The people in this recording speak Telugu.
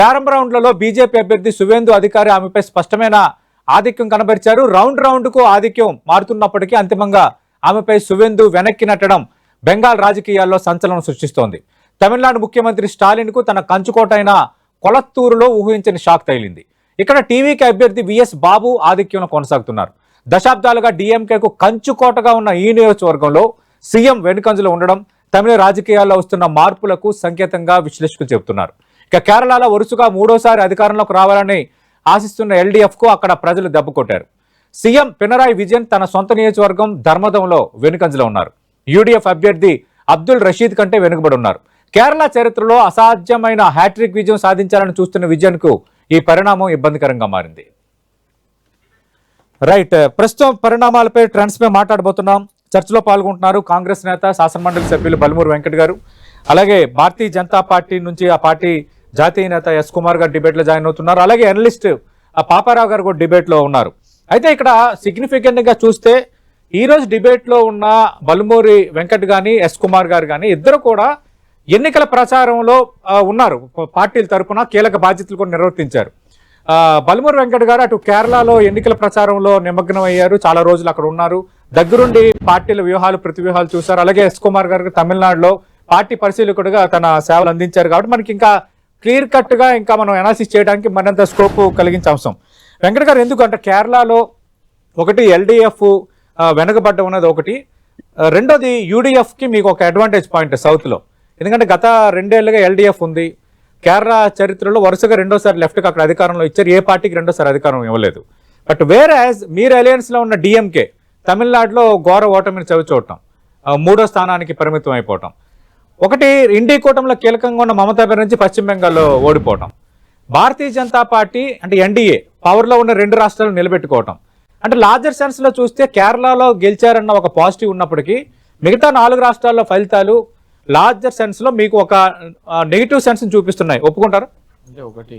ప్రారంభ రౌండ్లలో బీజేపీ అభ్యర్థి సువేందు అధికారి ఆమెపై స్పష్టమైన ఆధిక్యం కనబరిచారు. రౌండ్ కు ఆధిక్యం మారుతున్నప్పటికీ అంతిమంగా ఆమెపై సువేందు వెనక్కి నెట్టడం బెంగాల్ రాజకీయాల్లో సంచలనం సృష్టిస్తోంది. తమిళనాడు ముఖ్యమంత్రి స్టాలిన్ కు తన కంచుకోట అయిన కొలత్తూరులో ఊహించని షాక్ తగిలింది. ఇక్కడ టీవీకి అభ్యర్థి విఎస్ బాబు ఆధిక్యంలో కొనసాగుతున్నారు. దశాబ్దాలుగా డీఎంకేకు కంచుకోటగా ఉన్న ఈ నియోజకవర్గంలో సీఎం వెనుకంజలో ఉండడం తమిళ రాజకీయాల్లో వస్తున్న మార్పులకు సంకేతంగా విశ్లేషకులు చెబుతున్నారు. ఇక కేరళలో వరుసగా మూడోసారి అధికారంలోకి రావాలని ఆశిస్తున్న ఎల్డీఎఫ్ కు అక్కడ ప్రజలు దెబ్బ కొట్టారు. సీఎం పినరాయి విజయన్ తన సొంత నియోజకవర్గం ధర్మదంలో వెనుకంజలో ఉన్నారు. యూడీఎఫ్ అభ్యర్థి అబ్దుల్ రషీద్ కంటే వెనుకబడి ఉన్నారు. కేరళ చరిత్రలో అసాధ్యమైన హ్యాట్రిక్ విజయం సాధించాలని చూస్తున్న విజయన్ కు ఈ పరిణామం ఇబ్బందికరంగా మారింది. రైట్, ప్రస్తుతం పరిణామాలపై ట్రెండ్స్ పై మాట్లాడబోతున్నాం. చర్చలో పాల్గొంటున్నారు కాంగ్రెస్ నేత శాసనమండలి సభ్యులు బల్మూరు వెంకట్ గారు, అలాగే భారతీయ జనతా పార్టీ నుంచి ఆ పార్టీ జాతీయ నేత ఎస్ కుమార్ గారు డిబేట్ లో జాయిన్ అవుతున్నారు. అలాగే అనలిస్ట్ పాపారావు గారు కూడా డిబేట్ లో ఉన్నారు. అయితే ఇక్కడ సిగ్నిఫికెంట్ గా చూస్తే ఈ రోజు డిబేట్ లో ఉన్న బల్మూరి వెంకట్ గాని ఎస్ కుమార్ గారు కానీ ఇద్దరు కూడా ఎన్నికల ప్రచారంలో ఉన్నారు. పార్టీల తరఫున కీలక బాధ్యతలు కూడా నిర్వర్తించారు. బల్మూరి వెంకట్ గారు అటు కేరళలో ఎన్నికల ప్రచారంలో నిమగ్నం అయ్యారు, చాలా రోజులు అక్కడ ఉన్నారు, దగ్గరుండి పార్టీల వ్యూహాలు ప్రతి వ్యూహాలు చూశారు. అలాగే ఎస్ కుమార్ గారు తమిళనాడులో పార్టీ పరిశీలకుడిగా తన సేవలు అందించారు. కాబట్టి మనకి ఇంకా క్లియర్ కట్ గా ఇంకా మనం అనాలిసిస్ చేయడానికి మరింత స్కోప్ కలిగించే అంశం. వెంకట్ గారు ఎందుకంటే కేరళలో ఒకటి ఎల్డీఎఫ్ వెనకబడ్డ ఉన్నది ఒకటి, రెండోది యూడీఎఫ్ కి మీకు ఒక అడ్వాంటేజ్ పాయింట్ సౌత్ లో, ఎందుకంటే గత 2 ఏళ్లుగా ఎల్డీఎఫ్ ఉంది. కేరళ చరిత్రలో వరుసగా రెండోసారి లెఫ్ట్కి అక్కడ అధికారంలో ఇచ్చారు, ఏ పార్టీకి రెండోసారి అధికారం ఇవ్వలేదు. బట్ వేరే మీరు అలయన్స్ లో ఉన్న డిఎంకే తమిళనాడులో ఘోర ఓటమిని చవిచూడటం, 3వ స్థానానికి పరిమితం అయిపోవటం, ఒకటి ఇండీ కూటమిలో కీలకంగా ఉన్న మమతా బెనర్జీ పశ్చిమ బెంగాల్లో ఓడిపోవటం, భారతీయ జనతా పార్టీ అంటే ఎన్డీఏ పవర్లో ఉన్న 2 రాష్ట్రాలు నిలబెట్టుకోవటం, అంటే లార్జర్ సెన్స్ లో చూస్తే కేరళలో గెలిచారన్న ఒక పాజిటివ్ ఉన్నప్పటికీ మిగతా 4 రాష్ట్రాల్లో ఫలితాలు లార్జర్ సెన్స్ లో మీకు ఒక నెగిటివ్ సెన్స్ చూపిస్తున్నాయి. ఒప్పుకుంటారా? అంటే ఒకటి